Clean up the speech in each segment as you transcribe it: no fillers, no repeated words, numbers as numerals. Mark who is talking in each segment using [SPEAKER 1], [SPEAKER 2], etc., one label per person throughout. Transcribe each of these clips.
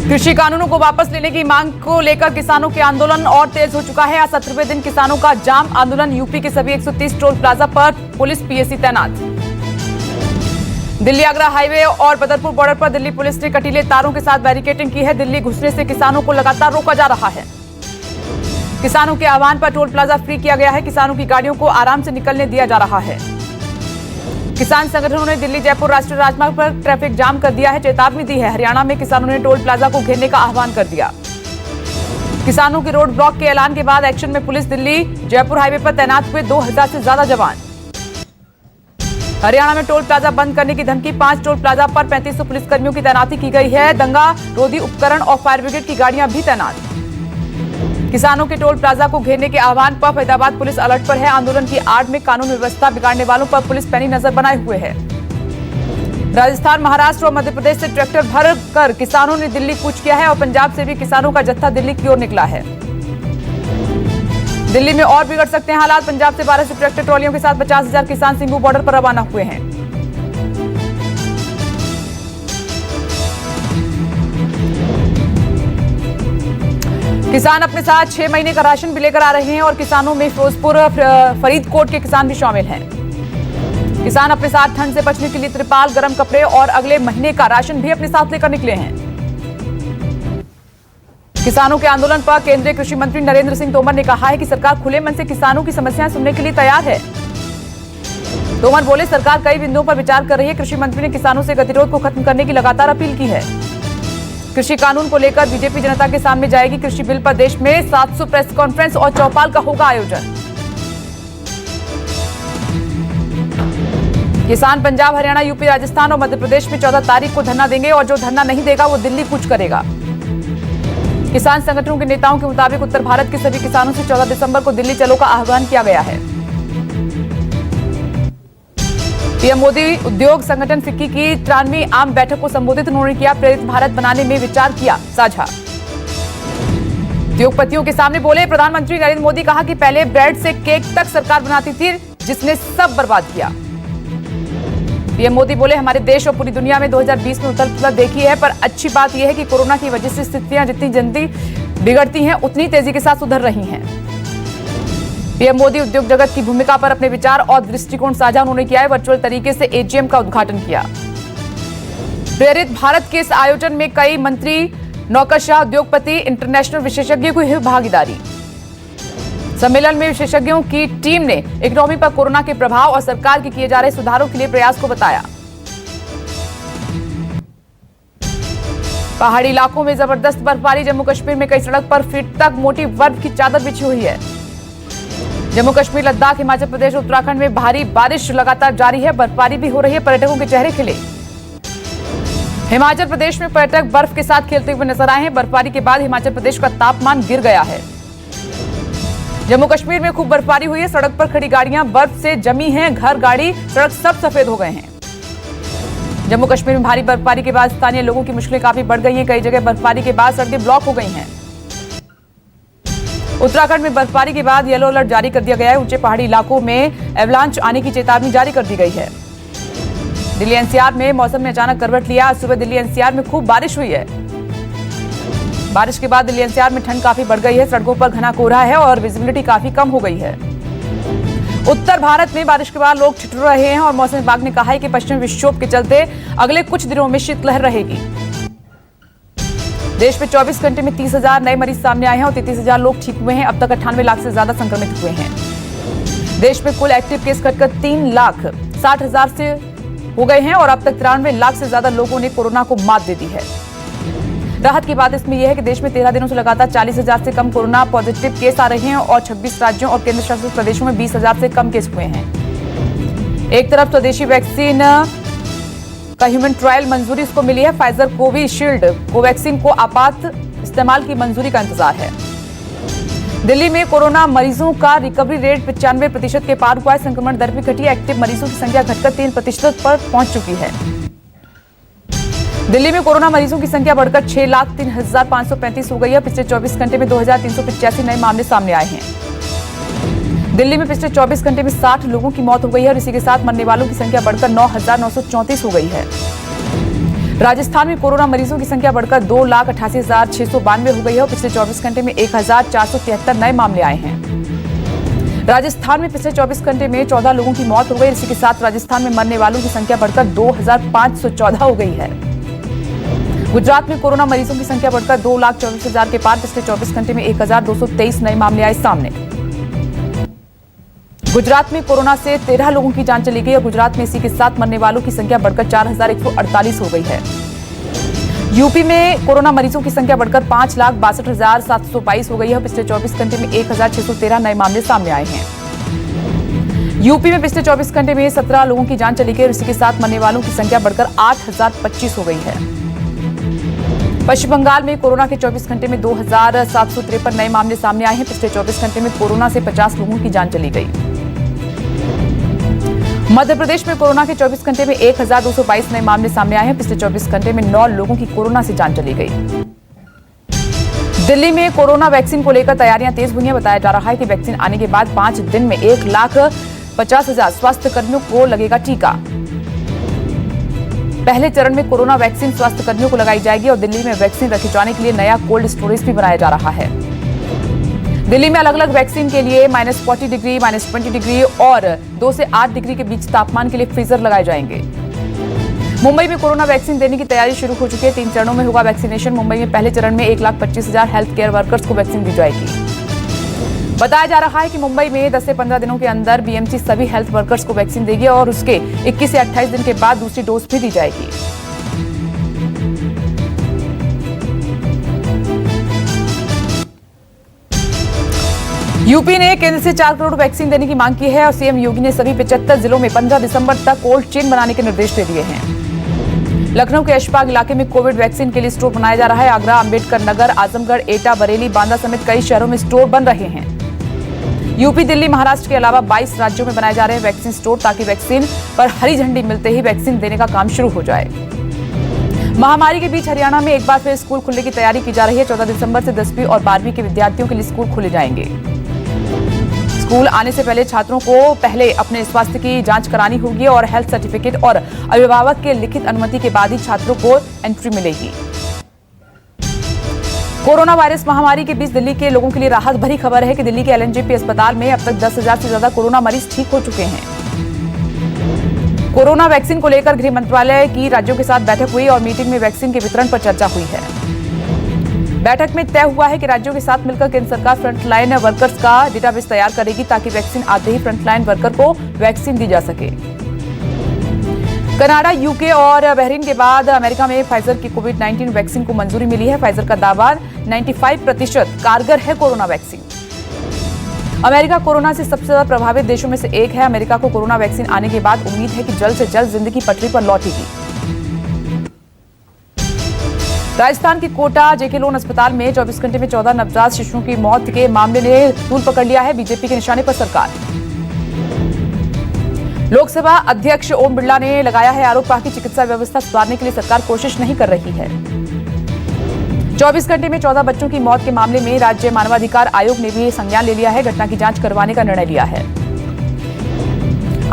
[SPEAKER 1] कृषि कानूनों को वापस लेने की मांग को लेकर किसानों के आंदोलन और तेज हो चुका है। आज 17वें दिन किसानों का जाम आंदोलन। यूपी के सभी 130 टोल प्लाजा पर पुलिस पीएसी तैनात। दिल्ली आगरा हाईवे और बदरपुर बॉर्डर पर दिल्ली पुलिस ने कटीले तारों के साथ बैरिकेडिंग की है। दिल्ली घुसने से किसानों को लगातार रोका जा रहा है। किसानों के आह्वान पर टोल प्लाजा फ्री किया गया है। किसानों की गाड़ियों को आराम से निकलने दिया जा रहा है। किसान संगठनों ने दिल्ली जयपुर राष्ट्रीय राजमार्ग पर ट्रैफिक जाम कर दिया है, चेतावनी दी है। हरियाणा में किसानों ने टोल प्लाजा को घेरने का आह्वान कर दिया। किसानों के रोड ब्लॉक के ऐलान के बाद एक्शन में पुलिस। दिल्ली जयपुर हाईवे पर तैनात हुए 2000 से ज्यादा जवान। हरियाणा में टोल प्लाजा बंद करने की धमकी। 5 टोल प्लाजा पर 3500 पुलिसकर्मियों की तैनाती की गई है। दंगा रोधी उपकरण और फायर ब्रिगेड की गाड़ियां भी तैनात। किसानों के टोल प्लाजा को घेरने के आह्वान पर फरीदाबाद पुलिस अलर्ट पर है। आंदोलन की आड़ में कानून व्यवस्था बिगाड़ने वालों पर पुलिस पैनी नजर बनाए हुए है। राजस्थान, महाराष्ट्र और मध्य प्रदेश से ट्रैक्टर भर कर किसानों ने दिल्ली कूच किया है और पंजाब से भी किसानों का जत्था दिल्ली की ओर निकला है। दिल्ली में और बिगड़ सकते हैं हालात। पंजाब से 1200 ट्रैक्टर ट्रॉलियों के साथ 50,000 किसान सिंघू बॉर्डर पर रवाना हुए हैं। किसान अपने साथ 6 महीने का राशन भी लेकर आ रहे हैं और किसानों में फिरोजपुर, फरीदकोट के किसान भी शामिल हैं। किसान अपने साथ ठंड से बचने के लिए त्रिपाल, गर्म कपड़े और अगले महीने का राशन भी अपने साथ लेकर निकले हैं। किसानों के आंदोलन पर केंद्रीय कृषि मंत्री नरेंद्र सिंह तोमर ने कहा है कि सरकार खुले मन से किसानों की समस्याएं सुनने के लिए तैयार है। तोमर बोले, सरकार कई बिंदुओं पर विचार कर रही है। कृषि मंत्री ने किसानों से गतिरोध को खत्म करने की लगातार अपील की है। कृषि कानून को लेकर बीजेपी जनता के सामने जाएगी। कृषि बिल पर देश में 700 प्रेस कॉन्फ्रेंस और चौपाल का होगा आयोजन। किसान पंजाब, हरियाणा, यूपी, राजस्थान और मध्य प्रदेश में 14 तारीख को धरना देंगे और जो धरना नहीं देगा वो दिल्ली कूच करेगा। किसान संगठनों के नेताओं के मुताबिक उत्तर भारत के सभी किसानों से 14 दिसंबर को दिल्ली चलो का आह्वान किया गया है। पीएम मोदी उद्योग संगठन फिक्की की 93वीं आम बैठक को संबोधित उन्होंने किया। प्रेरित भारत बनाने में विचार किया साझा। उद्योगपतियों के सामने बोले प्रधानमंत्री नरेंद्र मोदी, कहा कि पहले ब्रेड से केक तक सरकार बनाती थी जिसने सब बर्बाद किया। पीएम मोदी बोले, हमारे देश और पूरी दुनिया में 2020 में उथल-पुथल देखी है, पर अच्छी बात यह है कि कोरोना की वजह से स्थितियां जितनी जल्दी बिगड़ती हैं उतनी तेजी के साथ सुधर रही हैं। पीएम मोदी उद्योग जगत की भूमिका पर अपने विचार और दृष्टिकोण साझा उन्होंने किया है। वर्चुअल तरीके से एजीएम का उद्घाटन किया। प्रेरित भारत के इस आयोजन में कई मंत्री, नौकरशाह, उद्योगपति, इंटरनेशनल विशेषज्ञों की हुई भागीदारी। सम्मेलन में विशेषज्ञों की टीम ने इकोनॉमी पर कोरोना के प्रभाव और सरकार के किए जा रहे सुधारों के लिए प्रयास को बताया। पहाड़ी इलाकों में जबरदस्त बर्फबारी। जम्मू कश्मीर में कई सड़क पर फीट तक मोटी बर्फ की चादर बिछी हुई है। जम्मू कश्मीर, लद्दाख, हिमाचल प्रदेश और उत्तराखंड में भारी बारिश लगातार जारी है। बर्फबारी भी हो रही है। पर्यटकों के चेहरे खिले। हिमाचल प्रदेश में पर्यटक बर्फ के साथ खेलते हुए नजर आए हैं। बर्फबारी के बाद हिमाचल प्रदेश का तापमान गिर गया है। जम्मू कश्मीर में खूब बर्फबारी हुई है। सड़क पर खड़ी गाड़ियां बर्फ से जमी हैं। घर, गाड़ी, सड़क सब सफेद हो गए हैं। जम्मू कश्मीर में भारी बर्फबारी के बाद स्थानीय लोगों की मुश्किलें काफी बढ़ गई हैं। कई जगह बर्फबारी के बाद सड़कें ब्लॉक हो गई हैं। उत्तराखंड में बर्फबारी के बाद येलो अलर्ट जारी कर दिया गया है। ऊंचे पहाड़ी इलाकों में एवलांच आने की चेतावनी जारी कर दी गई है। दिल्ली एनसीआर में मौसम ने अचानक करवट लिया। आज सुबह दिल्ली एनसीआर में खूब बारिश हुई है। बारिश के बाद दिल्ली एनसीआर में ठंड काफी बढ़ गई है। सड़कों पर घना कोहरा है और विजिबिलिटी काफी कम हो गई है। उत्तर भारत में बारिश के बाद लोग ठिठुर रहे हैं और मौसम विभाग ने कहा है कि पश्चिमी विक्षोभ के चलते अगले कुछ दिनों में शीतलहर रहेगी। देश में 24 घंटे में 30,000 नए मरीज सामने आए हैं और 33,000 लोग ठीक हुए हैं। अब तक 98 लाख से ज्यादा संक्रमित हुए हैं। देश में कुल एक्टिव केस घटकर 3,60,000 से हो गए हैं और अब तक 93 लाख से ज्यादा लोगों ने कोरोना को मात दे दी है। राहत की बात इसमें यह है कि देश में 13 दिनों से लगातार 40,000 से कम कोरोना पॉजिटिव केस आ रहे हैं और 26 राज्यों और केंद्र शासित प्रदेशों में 20,000 से कम केस हुए हैं। एक तरफ स्वदेशी वैक्सीन का ह्यूमन ट्रायल मंजूरी इसको मिली है। फाइजर कोविशील्ड कोवैक्सीन को आपात इस्तेमाल की मंजूरी का इंतजार है। दिल्ली में कोरोना मरीजों का रिकवरी रेट 95% के पार हुआ है। संक्रमण दर भी घटी। एक्टिव मरीजों की संख्या घटकर 3% पर पहुंच चुकी है। दिल्ली में कोरोना मरीजों की संख्या बढ़कर 6,03,535 हो गई है। पिछले 24 घंटे में 2,385 नए मामले सामने आए हैं। दिल्ली में पिछले 24 घंटे में 60 लोगों की मौत हो गई है और इसी के साथ मरने वालों की संख्या बढ़कर 9,934 हो गई है। राजस्थान में कोरोना मरीजों की संख्या बढ़कर 2,88,692 हो गई है और पिछले 24 घंटे में 1,473 नए मामले आए हैं। राजस्थान में पिछले 24 घंटे में 14 लोगों की मौत हो गई। इसी के साथ राजस्थान में मरने वालों की संख्या बढ़कर 2,514 हो गई है। गुजरात में कोरोना मरीजों की संख्या बढ़कर 2,24,000 के पार। पिछले 24 घंटे में 1,223 नए मामले आए सामने। गुजरात में कोरोना से 13 लोगों की जान चली गई और गुजरात में इसी के साथ मरने वालों की संख्या बढ़कर 4,148 हो गई है। यूपी में कोरोना मरीजों की संख्या बढ़कर 5,62,722 हो गई है। पिछले 24 घंटे में 1,613 नए मामले सामने आए हैं। यूपी में पिछले 24 घंटे में 17 लोगों की जान चली गई और इसी के साथ मरने वालों की संख्या बढ़कर 8,025 हो गई है। पश्चिम बंगाल में कोरोना के 24 घंटे में 2,753 नए मामले सामने आए हैं। पिछले 24 घंटे में कोरोना से 50 लोगों की जान चली गई। मध्य प्रदेश में कोरोना के 24 घंटे में 1,222 नए मामले सामने आए हैं। पिछले 24 घंटे में 9 लोगों की कोरोना से जान चली गई। दिल्ली में कोरोना वैक्सीन को लेकर तैयारियां तेज हुई हैं। बताया जा रहा है कि वैक्सीन आने के बाद 5 दिन में 1,50,000 स्वास्थ्य कर्मियों को लगेगा टीका। पहले चरण में कोरोना वैक्सीन स्वास्थ्य कर्मियों को लगाई जाएगी और दिल्ली में वैक्सीन रखे जाने के लिए नया कोल्ड स्टोरेज भी बनाया जा रहा है। दिल्ली में अलग अलग वैक्सीन के लिए -40 डिग्री, -20 डिग्री और 2 से 8 डिग्री के बीच तापमान के लिए फ्रीजर लगाए जाएंगे। मुंबई में कोरोना वैक्सीन देने की तैयारी शुरू हो चुकी है। 3 चरणों में होगा वैक्सीनेशन। मुंबई में पहले चरण में 1,25,000 हेल्थ केयर वर्कर्स को वैक्सीन दी जाएगी। बताया जा रहा है कि मुंबई में 10 से 15 दिनों के अंदर बीएमसी सभी हेल्थ वर्कर्स को वैक्सीन देगी और उसके 21 से 28 दिन के बाद दूसरी डोज भी दी जाएगी। यूपी ने केंद्र से 4 करोड़ वैक्सीन देने की मांग की है और सीएम योगी ने सभी 75 जिलों में 15 दिसंबर तक कोल्ड चेन बनाने के निर्देश दे दिए हैं। लखनऊ के ऐशबाग इलाके में कोविड वैक्सीन के लिए स्टोर बनाया जा रहा है। आगरा, अंबेडकर नगर, आजमगढ़, एटा, बरेली, बांदा समेत कई शहरों में स्टोर बन रहे हैं। यूपी, दिल्ली, महाराष्ट्र के अलावा 22 राज्यों में बनाए जा रहे हैं वैक्सीन स्टोर ताकि वैक्सीन पर हरी झंडी मिलते ही वैक्सीन देने का काम शुरू हो जाए। महामारी के बीच हरियाणा में एक बार फिर स्कूल खुलने की तैयारी की जा रही है। 14 दिसंबर से 10वीं और 12वीं के विद्यार्थियों के लिए स्कूल खोले जाएंगे। स्कूल आने से पहले छात्रों को पहले अपने स्वास्थ्य की जांच करानी होगी और हेल्थ सर्टिफिकेट और अभिभावक के लिखित अनुमति के बाद ही छात्रों को एंट्री मिलेगी। कोरोना वायरस महामारी के बीच दिल्ली के लोगों के लिए राहत भरी खबर है कि दिल्ली के एलएनजेपी अस्पताल में अब तक 10,000 से ज्यादा कोरोना मरीज ठीक हो चुके हैं। कोरोना वैक्सीन को लेकर गृह मंत्रालय की राज्यों के साथ बैठक हुई और मीटिंग में वैक्सीन के वितरण पर चर्चा हुई है। बैठक में तय हुआ है कि राज्यों के साथ मिलकर केंद्र सरकार फ्रंटलाइन वर्कर्स का डेटाबेस तैयार करेगी ताकि वैक्सीन आते ही फ्रंटलाइन वर्कर को वैक्सीन दी जा सके। कनाडा, यूके और बहरीन के बाद अमेरिका में फाइजर की कोविड-19 वैक्सीन को मंजूरी मिली है। फाइजर का दावा 95% कारगर है कोरोना वैक्सीन। अमेरिका कोरोना से सबसे ज्यादा प्रभावित देशों में से एक है। अमेरिका को कोरोना वैक्सीन आने के बाद उम्मीद है कि जल्द से जल्द जिंदगी पटरी पर लौटेगी। राजस्थान की कोटा जेके लोन अस्पताल में 24 घंटे में 14 नवजात शिशुओं की मौत के मामले ने तूल पकड़ लिया है। बीजेपी के निशाने पर सरकार। लोकसभा अध्यक्ष ओम बिरला ने लगाया है आरोप कि चिकित्सा व्यवस्था सुधारने के लिए सरकार कोशिश नहीं कर रही है। 24 घंटे में 14 बच्चों की मौत के मामले में राज्य मानवाधिकार आयोग ने भी संज्ञान ले लिया है। घटना की जांच करवाने का निर्णय लिया है।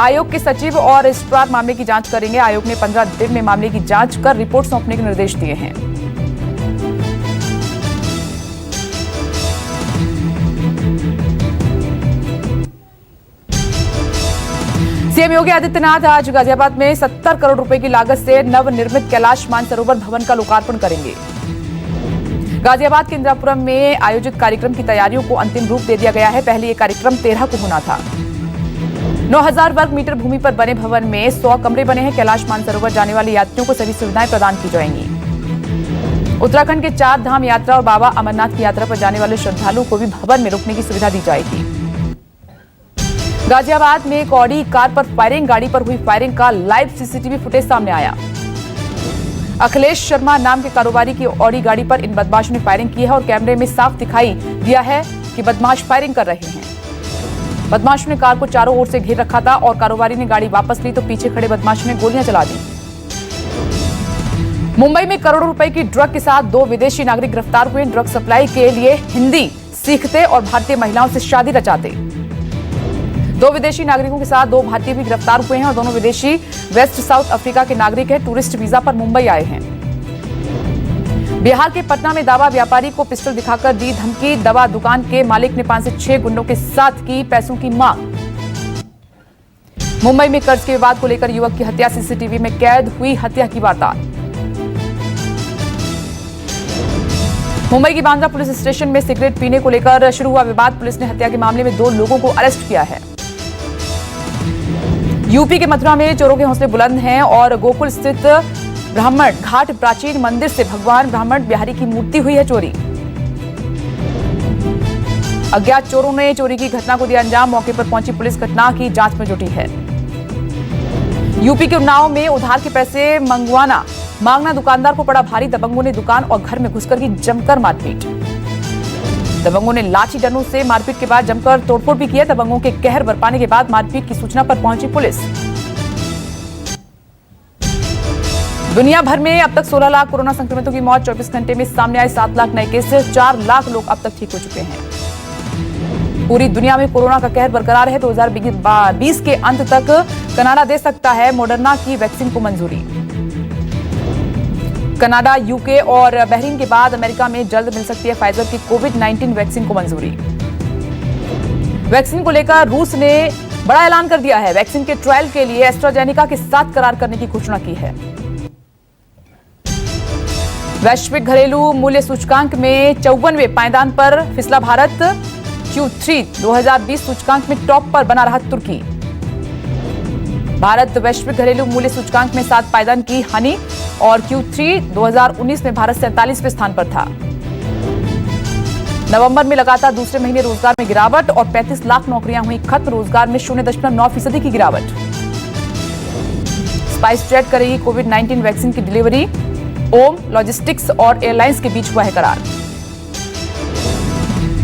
[SPEAKER 1] आयोग के सचिव और रजिस्ट्रार मामले की जांच करेंगे। आयोग ने 15 दिन में मामले की जांच कर रिपोर्ट सौंपने के निर्देश दिए हैं। सीएम योगी आदित्यनाथ आज गाजियाबाद में 70 करोड़ रुपए की लागत से नवनिर्मित कैलाश मानसरोवर भवन का लोकार्पण करेंगे। गाजियाबाद के इंदिरापुरम में आयोजित कार्यक्रम की तैयारियों को अंतिम रूप दे दिया गया है। पहले यह कार्यक्रम 13 को होना था। 9,000 वर्ग मीटर भूमि पर बने भवन में 100 कमरे बने हैं। कैलाश मानसरोवर जाने वाले यात्रियों को सभी सुविधाएं प्रदान की जाएंगी। उत्तराखंड के 4 धाम यात्रा और बाबा अमरनाथ की यात्रा पर जाने वाले श्रद्धालुओं को भी भवन में रुकने की सुविधा दी जाएगी। गाजियाबाद में एक ऑडी कार पर फायरिंग, गाड़ी पर हुई फायरिंग का लाइव सीसीटीवी फुटेज सामने आया। अखिलेश शर्मा नाम के कारोबारी की ऑडी गाड़ी पर इन बदमाशों ने फायरिंग की है और कैमरे में साफ दिखाई दिया है कि बदमाश फायरिंग कर रहे हैं। बदमाशों ने कार को चारों ओर से घेर रखा था और कारोबारी ने गाड़ी वापस ली तो पीछे खड़े बदमाशों ने गोलियां चला दी। मुंबई में करोड़ों रुपए की ड्रग के साथ 2 विदेशी नागरिक गिरफ्तार हुए। ड्रग सप्लाई के लिए हिंदी सीखते और भारतीय महिलाओं से शादी रचाते। 2 विदेशी नागरिकों के साथ 2 भारतीय भी गिरफ्तार हुए हैं और दोनों विदेशी वेस्ट साउथ अफ्रीका के नागरिक हैं। टूरिस्ट वीजा पर मुंबई आए हैं। बिहार के पटना में दवा व्यापारी को पिस्टल दिखाकर दी धमकी। दवा दुकान के मालिक ने 5 से 6 गुंडों के साथ की पैसों की मांग। मुंबई में कर्ज के विवाद को लेकर युवक की हत्या। सीसीटीवी में कैद हुई हत्या की वारदात। मुंबई की बांद्रा पुलिस स्टेशन में सिगरेट पीने को लेकर शुरू हुआ विवाद। पुलिस ने हत्या के मामले में 2 लोगों को अरेस्ट किया है। यूपी के मथुरा में चोरों के हौसले बुलंद हैं और गोकुल स्थित ब्राह्मण घाट प्राचीन मंदिर से भगवान ब्राह्मण बिहारी की मूर्ति हुई है चोरी। अज्ञात चोरों ने चोरी की घटना को दिया अंजाम। मौके पर पहुंची पुलिस घटना की जांच में जुटी है। यूपी के उन्नाव में उधार के पैसे मांगना दुकानदार को पड़ा भारी। दबंगों ने दुकान और घर में घुसकर की जमकर मारपीट। दबंगों ने लाठी डंडों से मारपीट के बाद जमकर तोड़फोड़ भी किया। दबंगों के कहर बरपाने के बाद मारपीट की सूचना पर पहुंची पुलिस। दुनिया भर में अब तक 16 लाख कोरोना संक्रमितों की मौत। 24 घंटे में सामने आए 7 लाख नए केस। 4 लाख लोग अब तक ठीक हो चुके हैं। पूरी दुनिया में कोरोना का कहर बरकरार है। 2020 के अंत तक कनाडा दे सकता है मॉडर्ना की वैक्सीन को मंजूरी। कनाडा, यूके और बहरीन के बाद अमेरिका में जल्द मिल सकती है फाइजर की कोविड-19 वैक्सीन को मंजूरी। वैक्सीन को लेकर रूस ने बड़ा ऐलान कर दिया है। वैक्सीन के ट्रायल के लिए एस्ट्राजेनेका के साथ करार करने की घोषणा की है। वैश्विक घरेलू मूल्य सूचकांक में 54वें पायदान पर फिसला भारत। Q3 2020 सूचकांक में टॉप पर बना रहा तुर्की। भारत वैश्विक घरेलू मूल्य सूचकांक में 7 पायदान की हानि और Q3 2019 में भारत 47वें स्थान पर था। नवंबर में लगातार दूसरे महीने रोजगार में गिरावट और 35 लाख नौकरियां हुई खत्म। रोजगार में 0.9% की गिरावट। स्पाइस जेट करेगी कोविड-19 वैक्सीन की डिलीवरी। ओम लॉजिस्टिक्स और एयरलाइंस के बीच हुआ है करार।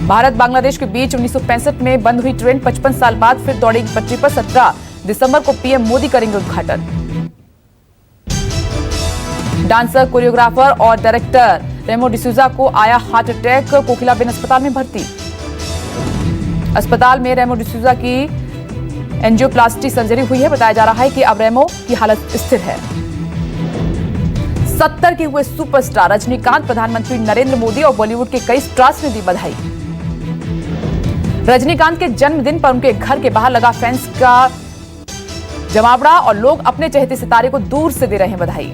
[SPEAKER 1] भारत बांग्लादेश के बीच 1965 में बंद हुई ट्रेन 55 साल बाद फिर दौड़ेगी पटरी पर। 17 दिसंबर को पीएम मोदी करेंगे उद्घाटन। डांसर, कोरियोग्राफर और डायरेक्टर रेमो डिसूजा को आया हार्ट अटैक। कोकिलाबेन अस्पताल में भर्ती। अस्पताल में रेमो डिसूजा की एंजियोप्लास्टी सर्जरी हुई है। बताया जा रहा है कि अब रेमो की हालत स्थिर है। 70 के हुए सुपरस्टार रजनीकांत। प्रधानमंत्री नरेंद्र मोदी और बॉलीवुड के कई स्टार्स ने दी बधाई। रजनीकांत के जन्मदिन पर उनके घर के बाहर लगा फैंस का जमावड़ा और लोग अपने चहेते सितारे को दूर से दे रहे हैं बधाई।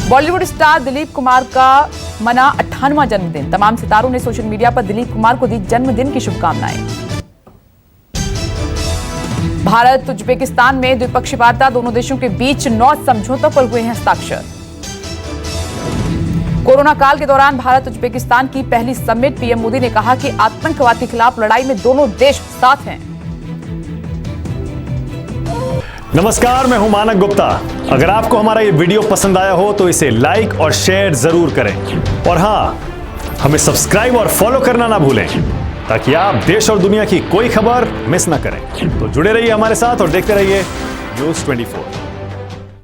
[SPEAKER 1] बॉलीवुड स्टार दिलीप कुमार का मना 98वां जन्मदिन। तमाम सितारों ने सोशल मीडिया पर दिलीप कुमार को दी जन्मदिन की शुभकामनाएं। भारत उज्बेकिस्तान में द्विपक्षीय वार्ता। दोनों देशों के बीच 9 समझौतों पर हुए हैं हस्ताक्षर। कोरोना काल के दौरान भारत उज्बेकिस्तान की पहली समिट। पीएम मोदी ने कहा कि आतंकवाद के खिलाफ लड़ाई में दोनों देश साथ हैं।
[SPEAKER 2] नमस्कार, मैं हूं मानक गुप्ता। अगर आपको हमारा ये वीडियो पसंद आया हो तो इसे लाइक और शेयर जरूर करें और हां, हमें सब्सक्राइब और फॉलो करना ना भूलें ताकि आप देश और दुनिया की कोई खबर मिस ना करें। तो जुड़े रहिए हमारे साथ और देखते रहिए News 24।